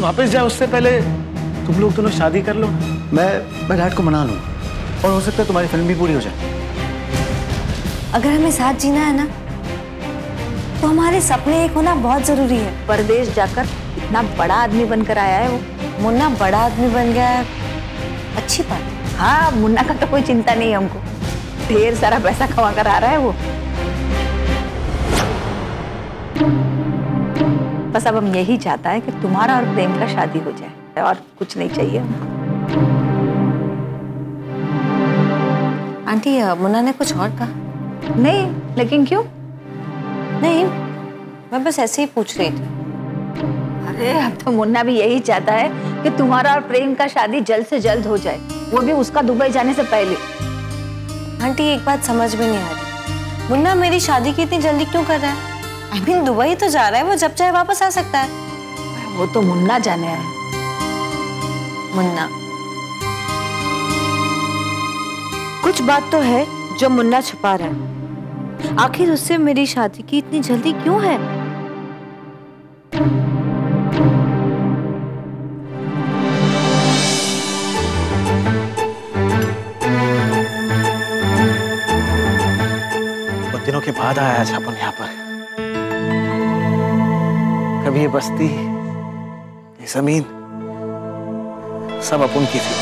वापस जाए उससे पहले तुम लोग दोनों शादी कर लो। मैं डैड को मना लूँ और हो सकता है तुम्हारी फिल्म भी पूरी हो जाए। अगर हमें साथ जीना है ना तो हमारे सपने एक होना बहुत जरूरी है। परदेश जाकर इतना बड़ा आदमी बनकर आया है वो। मुन्ना बड़ा आदमी बन गया है, अच्छी बात। हाँ, मुन्ना का तो कोई चिंता नहीं है हमको, ढेर सारा पैसा कमा कर आ रहा है वो। बस अब हम यही चाहता है कि तुम्हारा और प्रेम का शादी हो जाए और कुछ नहीं चाहिए हमको। आंटी, मुन्ना ने कुछ और कहा? नहीं, लेकिन क्यों? नहीं, मैं बस ऐसे ही पूछ रही थी। अरे अब तो मुन्ना भी यही चाहता है कि तुम्हारा और प्रेम का शादी जल्द से जल्द हो जाए, वो भी उसका दुबई जाने से पहले। आंटी, एक बात समझ में नहीं आ रही, मुन्ना मेरी शादी की इतनी जल्दी क्यों कर रहा है? I mean, दुबई तो जा रहा है, वो जब चाहे वापस आ सकता है। वो तो मुन्ना जाने है। मुन्ना, कुछ बात तो है जो मुन्ना छुपा रहा है। आखिर उससे मेरी शादी की इतनी जल्दी क्यों है? बहुत दिनों के बाद आया आज अपन यहाँ पर। कभी ये बस्ती, ये जमीन सब अपन की थी।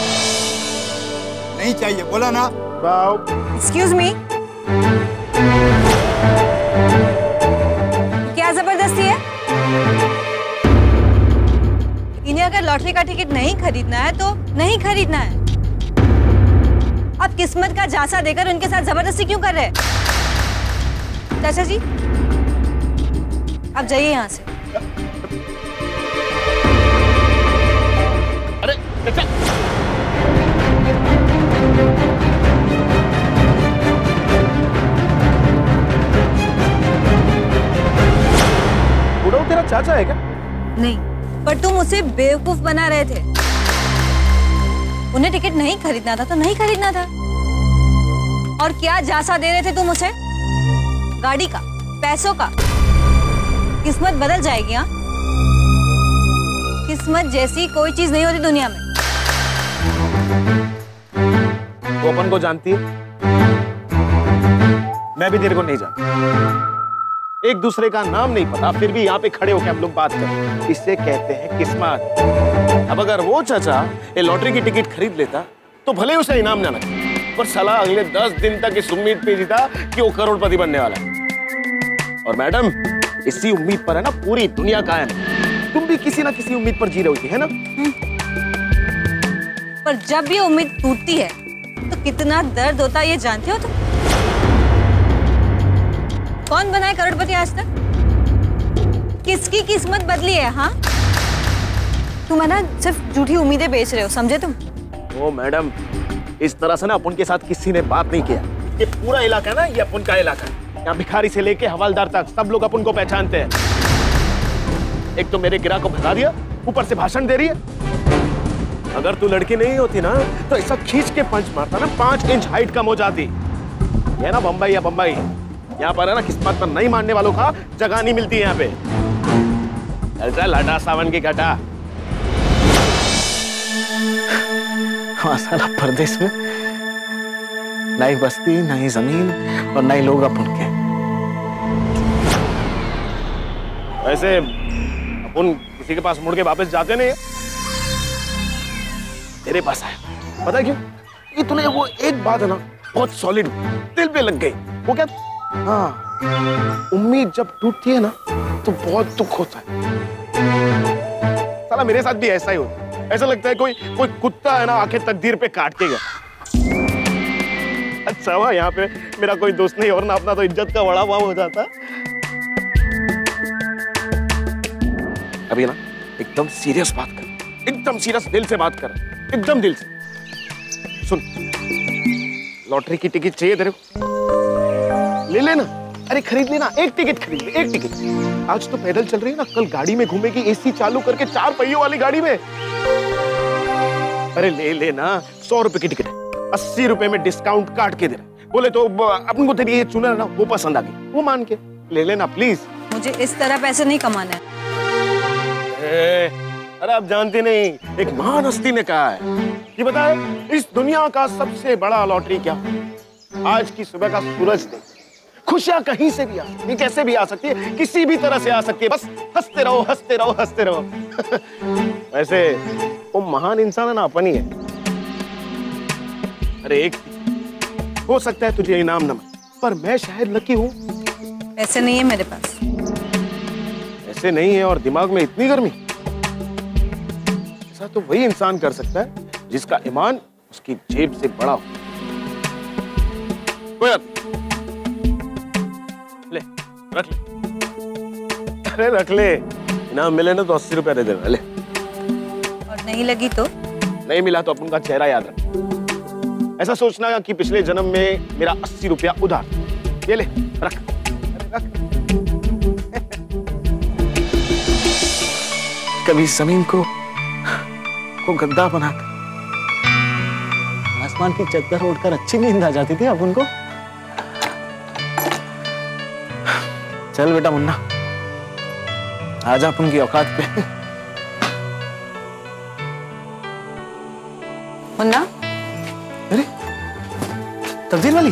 नहीं चाहिए बोला ना। एक्सक्यूज मी, क्या जबरदस्ती है? इन्हें अगर लॉटरी का टिकट नहीं खरीदना है तो नहीं खरीदना है। आप किस्मत का झांसा देकर उनके साथ जबरदस्ती क्यों कर रहे हैं? चाचा जी, आप जाइए यहाँ से। अरे चाचा, बुढ़ऊ तेरा चाचा है क्या? नहीं, पर तुम उसे बेवकूफ बना रहे थे। उन्हें टिकट नहीं खरीदना था तो नहीं खरीदना था। और क्या झांसा दे रहे थे तुम उसे? गाड़ी का, पैसों का। किस्मत बदल जाएगी। हाँ, किस्मत जैसी कोई चीज नहीं होती दुनिया में। वो अपन को जानती है, मैं भी तेरे को नहीं जानता। एक दूसरे का नाम नहीं पता, फिर भी यहाँ पे खड़े होकर हम लोग बात करें, इससे कहते हैं किस्मत। अब अगर वो चाचा ये लॉटरी की टिकट खरीद लेता तो भले उसे इनाम ना लगे, पर साला अगले 10 दिन तक इस उम्मीद पे जीता कि वो करोड़पति बनने वाला है। और मैडम, इसी उम्मीद पर है ना पूरी दुनिया कायम है। तुम भी किसी ना किसी उम्मीद पर जी रही है ना? पर जब ये उम्मीद टूटती है तो कितना दर्द होता है ये जानते हो तुम? कौन बनाए करोड़पति आज तक? किसकी किस्मत बदली है? हाँ, तुम है ना सिर्फ झूठी उम्मीदें बेच रहे हो, समझे तुम? ओ मैडम, इस तरह से ना अपन के साथ किसी ने बात नहीं किया। ये पूरा इलाका है ना, ये अपन का इलाका है। यहाँ भिखारी से लेके हवालदार तक सब लोग अपन को पहचानते हैं। एक तो मेरे गिराह को भगा दिया, ऊपर से भाषण दे रही है। अगर तू लड़की नहीं होती ना तो ऐसा खींच के पंच मारता ना, 5 इंच हाइट कम हो जाती। ये ना बम्बई या बम्बई, यहाँ पर है ना किस्मत पर नहीं मानने वालों का जगह नहीं मिलती है यहाँ पे। चल हटा सावन की घटा। वहाँ साला परदेश में ना ही बस्ती, ना ही जमीन और ना ही लोग अपन के। वैसे अपन किसी के पास मुड़ के वापस जाते नहीं है। तेरे पास आया, पता है क्यों? ये तूने वो एक बात है ना बहुत सॉलिड दिल पे लग गई। वो क्या? हाँ, उम्मीद जब टूटती है ना तो बहुत दुख होता है। साला मेरे साथ भी ऐसा ही होता है। ऐसा लगता है कोई कुत्ता है ना आखिर तकदीर पे काट के गया। अच्छा हुआ यहाँ पे मेरा कोई दोस्त नहीं, और ना अपना तो इज्जत का वड़ा पाव हो जाता। अभी ना एकदम सीरियस बात कर, एकदम सीरियस दिल से बात कर, एकदम दिल से। सुन, लॉटरी की टिकट चाहिए तेरे को? ले लेना। अरे खरीद लेना, एक टिकट खरीद ले, एक टिकट। आज तो पैदल चल रही है ना, कल गाड़ी में घूमेगी एसी चालू करके 4 पहियों वाली गाड़ी में। अरे ले लेना, 100 रुपए की टिकट है, 80 रुपए में डिस्काउंट काट के दे रहे। बोले तो अपन को तेरी ये चुनर ना वो पसंद आ गई, वो मान के ले लेना प्लीज। मुझे इस तरह पैसे नहीं कमाने हैं। अरे आप जानते नहीं, एक महान हस्ती ने कहा है कि बताए इस दुनिया का सबसे बड़ा लॉटरी क्या? आज की सुबह का सूरज नहीं। खुशियां कहीं से भी आ सकती है, कैसे भी आ सकती है, किसी भी तरह से आ सकती है, बस हंसते रहो हंसते रहो हंसते रहो। वैसे वो महान इंसान है ना, अपन ही है। अरे एक हो सकता है तुझे इनाम न मिले, पर मैं शायद लकी हूं। ऐसे नहीं है मेरे पास। ऐसे नहीं है और दिमाग में इतनी गर्मी? ऐसा तो वही इंसान कर सकता है जिसका ईमान उसकी जेब से बड़ा हो। कोई बात ले, रख ले। अरे रख ले, इनाम मिले ना तो 80 रुपया दे देना। ले। और नहीं लगी तो? नहीं मिला तो अपन का चेहरा याद रख। ऐसा सोचना कि पिछले जन्म में मेरा 80 रुपया उधार। ये ले, रख। अरे रख। कभी जमीन को गद्दा बनाकर आसमान की चद्दर ओढ़कर अच्छी नींद आ जाती थी अब उनको। चल बेटा मुन्ना, आजा अपन की औकात पे। मुन्ना, अरे तब्दील वाली,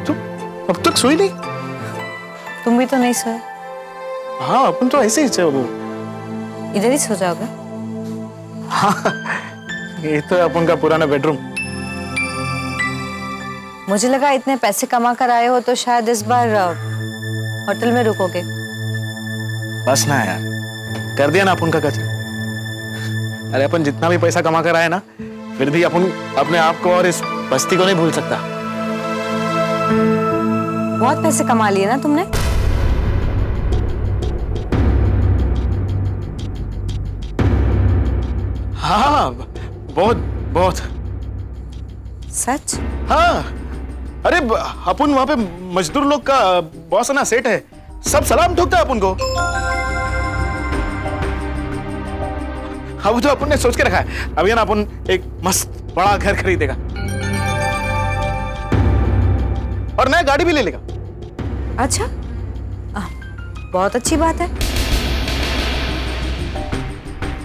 तुम अब तक सोई नहीं? तुम भी तो नहीं सोए? हाँ, अपन तो ऐसे ही चलो। इधर ही सो जाओगे? हाँ, ये तो है अपन का पुराना बेडरूम। मुझे लगा इतने पैसे कमा कर आए हो तो शायद इस बार होटल में रुकोगे। बस ना यार, कर दिया ना अपन का कचरा। अरे अपन जितना भी पैसा कमा कर आए ना, फिर भी अपन अपने आप को और इस बस्ती को नहीं भूल सकता। बहुत पैसे कमा लिए ना तुमने? हाँ, बहुत बहुत। सच? हाँ, अरे अपन वहां पे मजदूर लोग का बॉस है ना, सेठ है, सब सलाम ठोकता है अपन को। अब तो अपन ने सोच के रखा है, अभी ना अपन एक मस्त बड़ा घर खरीदेगा और नया गाड़ी भी ले लेगा। अच्छा, बहुत अच्छी बात है।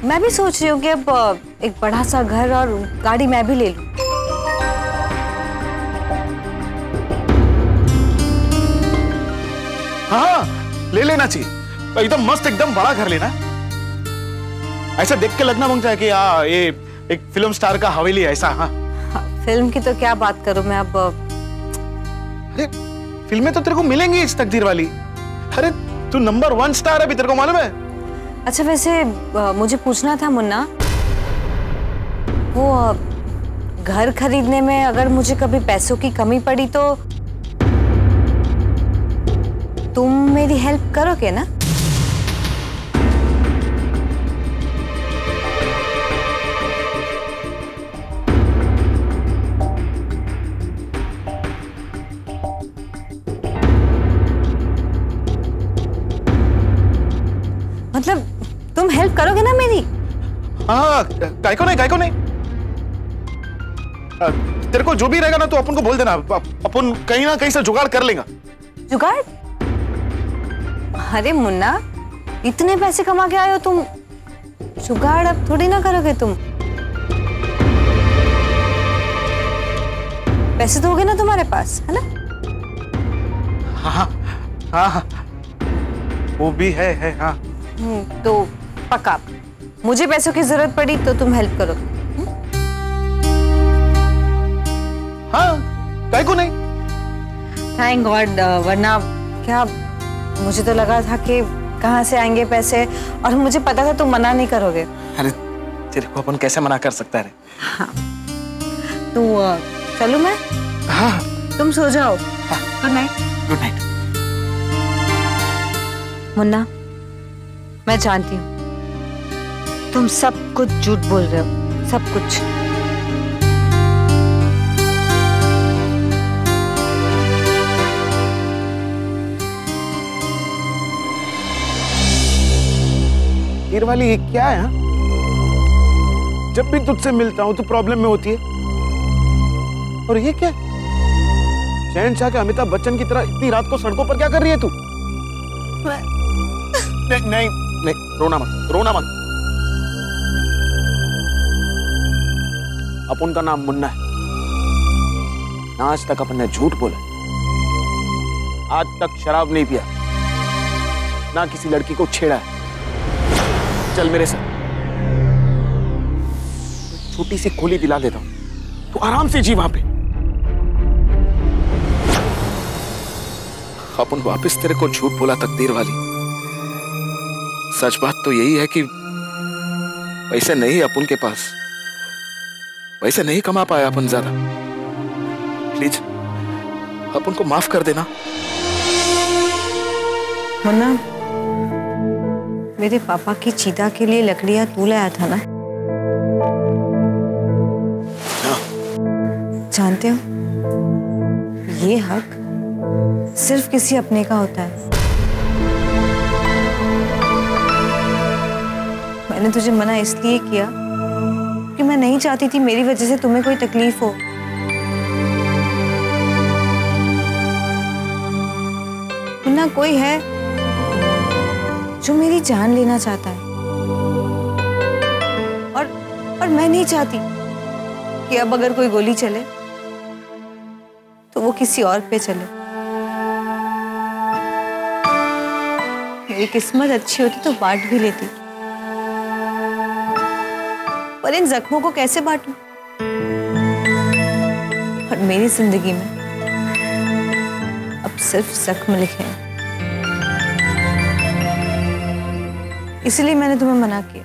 मैं भी सोच रही हूँ कि अब एक बड़ा सा घर और गाड़ी मैं भी ले लूं। हाँ, ले लेना चाहिए। एकदम मस्त, एकदम बड़ा घर लेना। ऐसा देख के लगना मांगता है कि हाँ, ये एक फिल्म स्टार का हवेली है, ऐसा। हाँ, फिल्म की तो क्या बात करूं मैं अब। अरे फिल्में तो तेरे को मिलेंगी इस तकदीर वाली। अरे तू नंबर 1 स्टार है अभी, तेरे को मालूम है? अच्छा, वैसे मुझे पूछना था मुन्ना, वो घर खरीदने में अगर मुझे कभी पैसों की कमी पड़ी तो तुम मेरी हेल्प करोगे ना? मतलब तुम हेल्प करोगे ना मेरी? हाँ, काय को नहीं। तेरे को जो भी रहेगा ना तो अपन को बोल देना, अपन कहीं ना कहीं से जुगाड़ कर लेगा। जुगाड़? अरे मुन्ना, इतने पैसे कमा के आए हो तुम, जुगाड़ अब थोड़ी ना करोगे तुम। पैसे तो होगे ना तुम्हारे पास, है ना? हाँ, वो भी है। हाँ, तो पक्का मुझे पैसों की जरूरत पड़ी तो तुम हेल्प करोगे? हाँ, काय को नहीं। थैंक गॉड, वरना क्या मुझे तो लगा था कि कहाँ से आएंगे पैसे, और मुझे पता था तुम मना नहीं करोगे। अरे तेरे को अपन कैसे मना कर सकता है? हाँ, तो चलूं मैं? हाँ, तुम सो जाओ। Good night. Good night. Munna, मैं जानती हूँ तुम सब कुछ झूठ बोल रहे हो, सब कुछ। तीर वाली ये क्या है? हाँ? जब भी तुझसे मिलता हूं तो प्रॉब्लम में होती है, और ये क्या? शहंशाह के अमिताभ बच्चन की तरह इतनी रात को सड़कों पर क्या कर रही है तू? नहीं, नहीं, रोना मत, रोना मत। अपन का नाम मुन्ना है ना। आज तक अपन ने झूठ बोला, आज तक शराब नहीं पिया, ना किसी लड़की को छेड़ा है। चल मेरे साथ, छोटी सी खोली दिला देता हूं, तू आराम से जी वहां पे। अपन वापस तेरे को झूठ बोला तकदीर वाली। सच बात तो यही है कि पैसे नहीं अपन के पास, पैसे नहीं कमा पाया अपन ज्यादा। प्लीज अपन को माफ कर देना। मुन्ना, मेरे पापा की चिता के लिए लकड़ियां तू लाया था ना? हाँ। जानते हो, ये हक सिर्फ किसी अपने का होता है। मैंने तुझे मना इसलिए किया कि मैं नहीं चाहती थी मेरी वजह से तुम्हें कोई तकलीफ हो। मुन्ना, कोई है जो मेरी जान लेना चाहता है, और मैं नहीं चाहती कि अब अगर कोई गोली चले तो वो किसी और पे चले। मेरी किस्मत अच्छी होती तो बांट भी लेती, पर इन जख्मों को कैसे बांटूं? और मेरी जिंदगी में अब सिर्फ जख्म लिखे हैं। इसलिए मैंने तुम्हें मना किया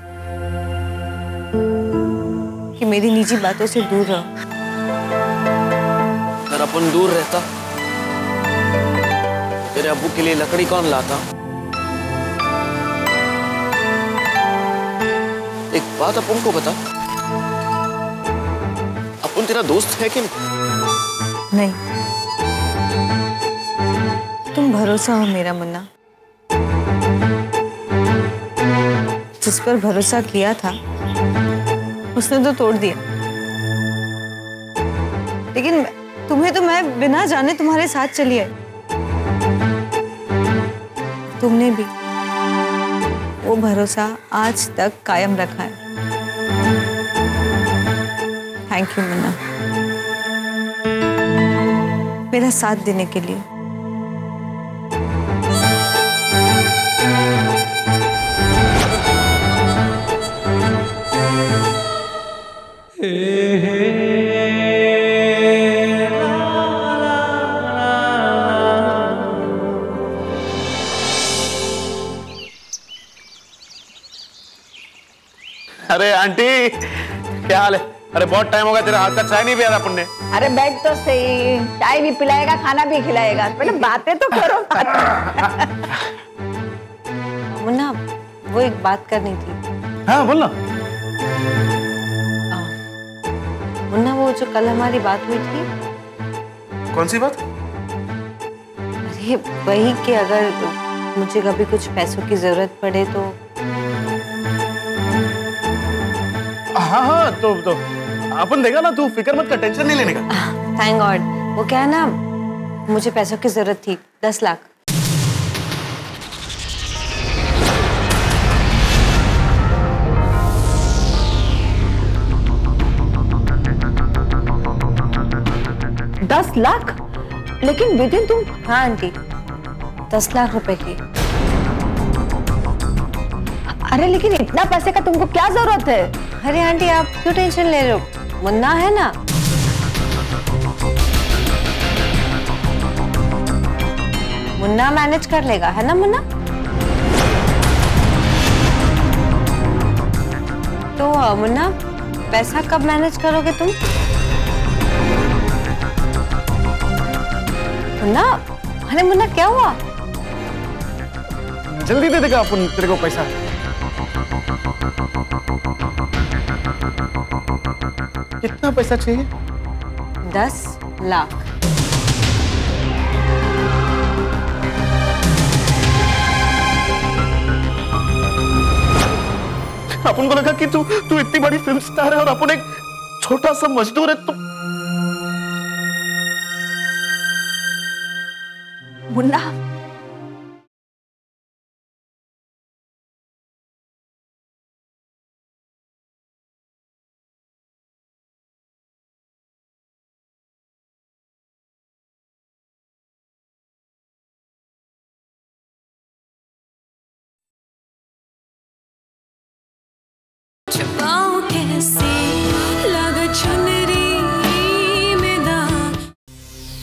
कि मेरी निजी बातों से दूर रहो। अगर अपन दूर रहता, तेरे अब्बू के लिए लकड़ी कौन लाता? एक बात अपन को बता, अपन तेरा दोस्त है कि नहीं? तुम भरोसा हो मेरा मुन्ना। जिस पर भरोसा किया था उसने तो तोड़ दिया, लेकिन तुम्हें तो मैं बिना जाने तुम्हारे साथ चली आई। तुमने भी वो भरोसा आज तक कायम रखा है। थैंक यू मुन्ना, मेरा साथ देने के लिए। अरे आंटी, क्या हाल है? अरे बहुत टाइम हो गया, तेरा हाथ का चाय नहीं पिया था अपन ने। अरे बैठ तो सही, चाय भी पिलाएगा, खाना भी खिलाएगा, पहले बातें तो करो। मुन्ना, वो एक बात करनी थी। हाँ बोल ना। मुन्ना, वो जो कल हमारी बात हुई थी। कौन सी बात? अरे वही कि अगर मुझे कभी कुछ पैसों की जरूरत पड़े तो। हाँ, तो अपन देगा ना, तू फिक्र मत कर, टेंशन नहीं लेने का। Thank God. वो क्या है ना, मुझे पैसों की जरूरत थी, 10 लाख। $10 लाख? लेकिन विदिन तुम। हाँ आंटी, 10 लाख रुपए की। अरे लेकिन इतना पैसे का तुमको क्या जरूरत है? अरे आंटी, आप क्यों टेंशन ले रहे हो? मुन्ना है ना। मुन्ना मैनेज कर लेगा, है ना मुन्ना? तो मुन्ना, पैसा कब मैनेज करोगे तुम? मुन्ना, अरे मुन्ना क्या हुआ? जल्दी दे देगा अपन तेरे को पैसा। कितना पैसा चाहिए? 10 लाख। अपन को लगा कि तू इतनी बड़ी फिल्म स्टार है और अपन एक छोटा सा मजदूर है। तो मुन्ना,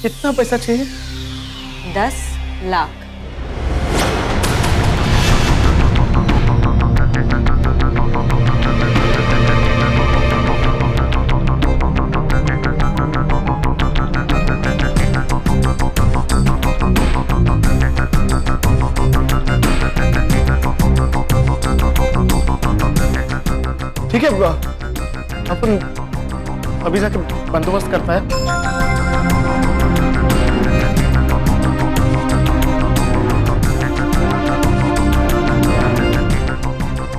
कितना पैसा चाहिए? 10 लाख। ठीक है, अपन अभी जाके बंदोबस्त करता है।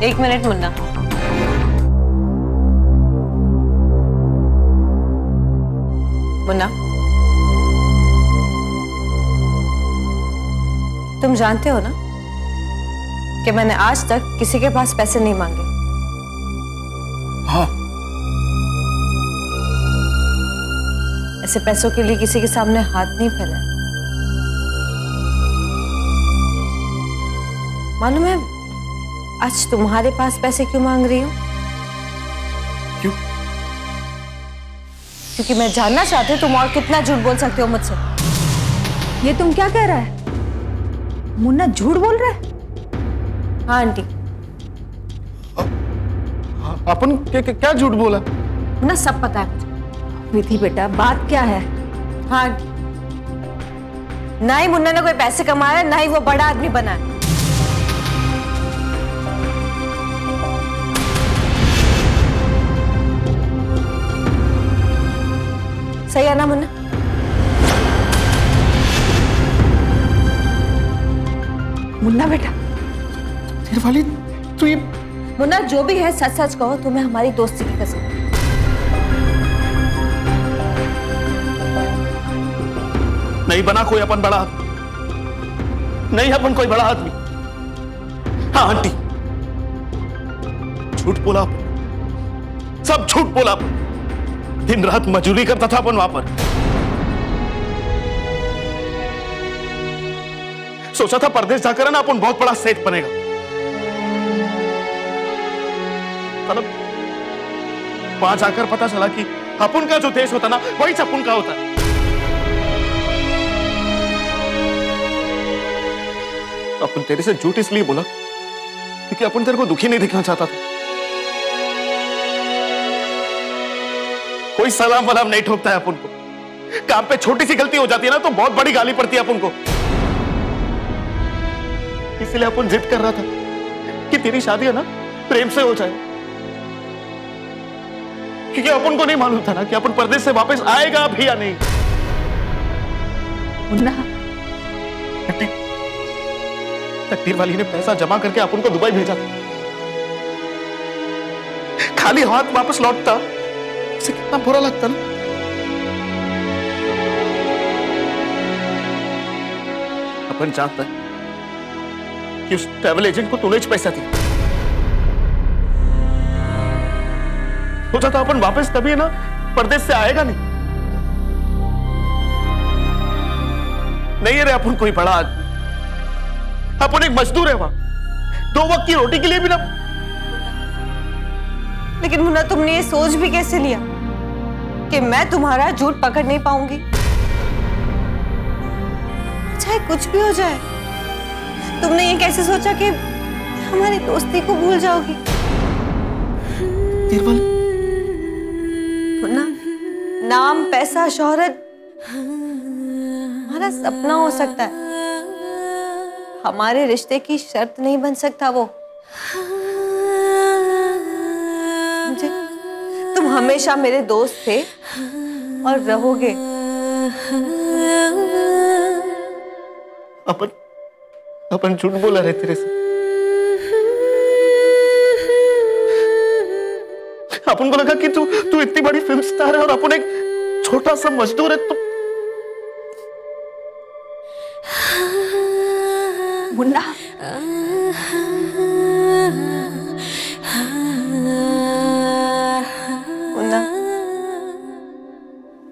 एक मिनट मुन्ना, मुन्ना, तुम जानते हो ना कि मैंने आज तक किसी के पास पैसे नहीं मांगे। हाँ। ऐसे पैसों के लिए किसी के सामने हाथ नहीं फैलाया। मालूम है आज तुम्हारे पास पैसे क्यों मांग रही हूँ? क्यों? क्योंकि मैं जानना चाहती हूँ तुम और कितना झूठ बोल सकते हो मुझसे। ये तुम क्या कह रहा है? मुन्ना झूठ बोल रहा है? हाँ आंटी। अपन क्या झूठ बोला? मुन्ना सब पता है मुझे। विधि बेटा, बात क्या है? हाँ, ना ही मुन्ना ने कोई पैसे कमाया है, ना ही वो बड़ा आदमी बना है। सही है ना मुन्ना? मुन्ना बेटा, तेरे वाली तू ये मुन्ना जो भी है सच सच कहो, तुम्हें हमारी दोस्ती की कसम। नहीं बना कोई अपन बड़ा आदमी, नहीं अपन कोई बड़ा आदमी। हाँ आंटी, झूठ बोला अपन, सब झूठ बोला अपन। दिन रात मजदूरी करता था अपन वहां पर। सोचा था परदेश जाकर ना अपन बहुत बड़ा सेठ बनेगा। मतलब वहां जाकर पता चला कि अपन का जो देश होता ना वही सपुन का होता है। अपन तेरे से झूठ इसलिए बोला क्योंकि अपन तेरे को दुखी नहीं दिखना चाहता था। कोई सलाम वलाम नहीं ठोकता है अपन को। काम पे छोटी सी गलती हो जाती है ना तो बहुत बड़ी गाली पड़ती है अपन को। इसलिए अपन जिद कर रहा था कि तेरी शादी है ना प्रेम से हो जाए, क्योंकि अपन को नहीं मालूम था ना कि अपन परदेश से वापस आएगा भी या नहीं। मुन्ना, तकदीर वाली ने पैसा जमा करके अपन को दुबई भेजा था। खाली हाथ वापस लौटता उसे कितना बुरा लगता ना। अपन जानता है कि उस ट्रैवल एजेंट को तूने पैसा दिया। सोचा था अपन वापस कभी है ना परदेश से आएगा नहीं। नहीं है रे अपन कोई बड़ा आदमी, अपन एक मजदूर है वहां, 2 वक्त की रोटी के लिए भी ना। लेकिन मुन्ना तुमने ये सोच भी कैसे लिया कि मैं तुम्हारा झूठ पकड़ नहीं पाऊंगी? चाहे कुछ भी हो जाए, तुमने ये कैसे सोचा कि हमारी दोस्ती को भूल जाओगी? मुन्ना, नाम, पैसा, शोहरत हमारा सपना हो सकता है, हमारे रिश्ते की शर्त नहीं बन सकता वो। समझे? तुम हमेशा मेरे दोस्त थे और रहोगे। अपन झूठ बोला रहे तेरे से। अपन को लगा कि तू इतनी बड़ी फिल्म स्टार है और अपन एक छोटा सा मजदूर है। मुन्ना, मुन्ना,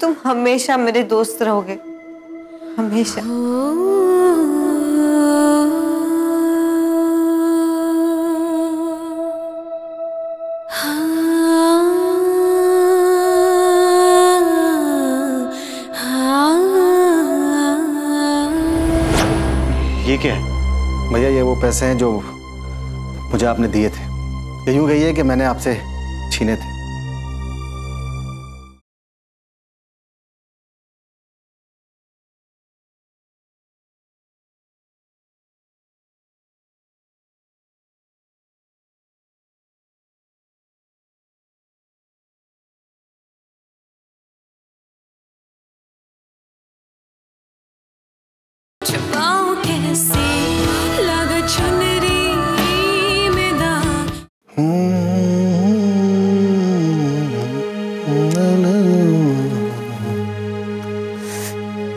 तुम हमेशा मेरे दोस्त रहोगे, हमेशा। हाँ क्या है? भैया ये वो पैसे हैं जो मुझे आपने दिए थे। ये यूं कहिए कि मैंने आपसे छीने थे।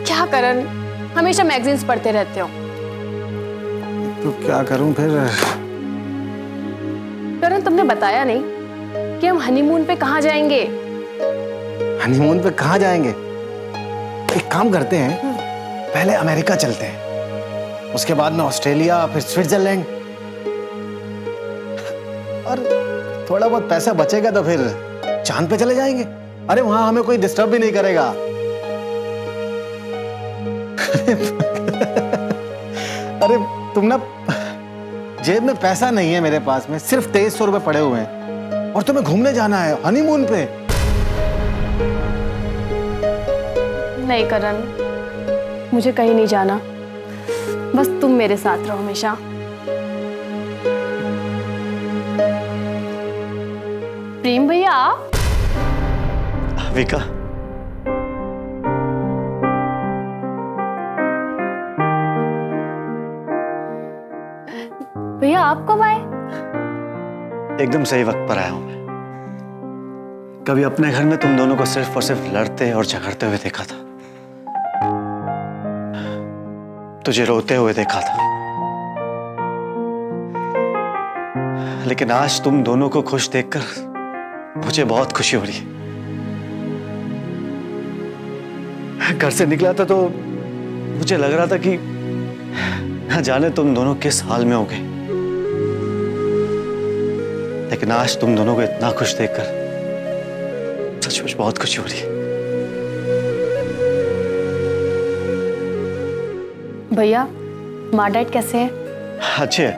क्या करण, हमेशा मैगजीन्स पढ़ते रहते हो। तो क्या करूं फिर? करण, तुमने बताया नहीं कि हम हनीमून पे कहाँ जाएंगे। हनीमून पे कहाँ जाएंगे? एक काम करते हैं, पहले अमेरिका चलते हैं, उसके बाद में ऑस्ट्रेलिया, फिर स्विट्जरलैंड, और थोड़ा बहुत पैसा बचेगा तो फिर चांद पे चले जाएंगे। अरे वहां हमें कोई डिस्टर्ब भी नहीं करेगा। अरे तुम ना, जेब में पैसा नहीं है मेरे पास में, सिर्फ 2300 रुपए पड़े हुए हैं, और तुम्हें घूमने जाना है हनीमून पे। नहीं करण, मुझे कहीं नहीं जाना, बस तुम मेरे साथ रहो हमेशा। प्रेम भैया। विका, भैया आप कब आए? एकदम सही वक्त पर आया हूं मैं। कभी अपने घर में तुम दोनों को सिर्फ और सिर्फ लड़ते और झगड़ते हुए देखा था, तुझे रोते हुए देखा था, लेकिन आज तुम दोनों को खुश देखकर मुझे बहुत खुशी हो रही है। घर से निकला था तो मुझे लग रहा था कि न जाने तुम दोनों किस हाल में होगे, लेकिन आज तुम दोनों को इतना खुश देखकर सचमुच बहुत खुशी हो रही है। भैया, माँ डैड कैसे हैं? अच्छे हैं,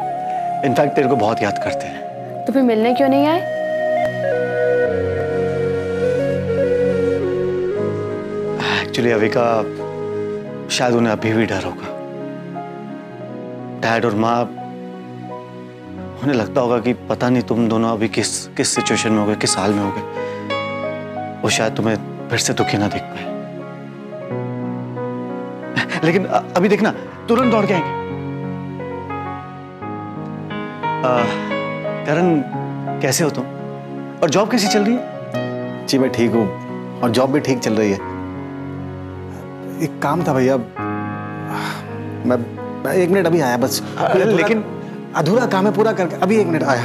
इनफैक्ट तेरे को बहुत याद करते हैं। तो फिर मिलने क्यों नहीं आए? एक्चुअली अविका, शायद उन्हें अभी भी डर होगा। डैड और माँ, उन्हें लगता होगा कि पता नहीं तुम दोनों अभी किस सिचुएशन में होगे, किस हाल में होगे। वो शायद तुम्हें फिर से दुखी ना देख पाए। लेकिन अभी देखना, तुरंत दौड़ के आएंगे। करण, कैसे हो तुम? और जॉब कैसी चल रही है? जी मैं ठीक हूँ, और जॉब भी ठीक चल रही है। एक काम था भैया, मैं 1 मिनट अभी आया बस। लेकिन अधूरा काम है, पूरा करके अभी 1 मिनट आया।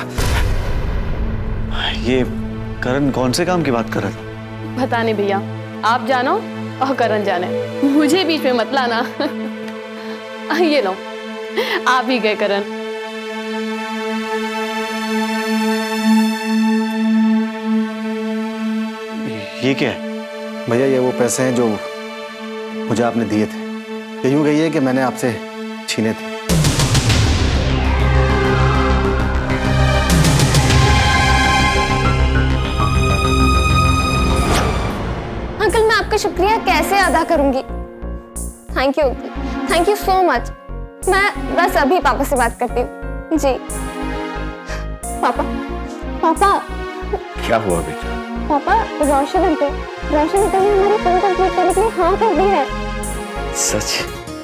ये करण कौन से काम की बात कर रहा था? पता नहीं भैया, आप जानो और करण जाने, मुझे बीच में मत लाना। ये लो, आप ही गए करण। ये क्या है? भैया ये वो पैसे हैं जो मुझे आपने दिए थे। ये यूं कहिए कि मैंने आपसे छीने थे। अंकल, मैं आपका शुक्रिया कैसे अदा करूंगी? Thank you so much. मैं बस अभी पापा से बात करती हूँ। जी पापा। क्या हुआ बेटा? पापा, रोशन अंकल ने हमारी फिल्म कंप्लीट करने के लिए हाँ कर दी है। सच?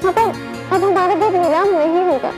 पापा, अब हमारा घर नीलाम नहीं होगा।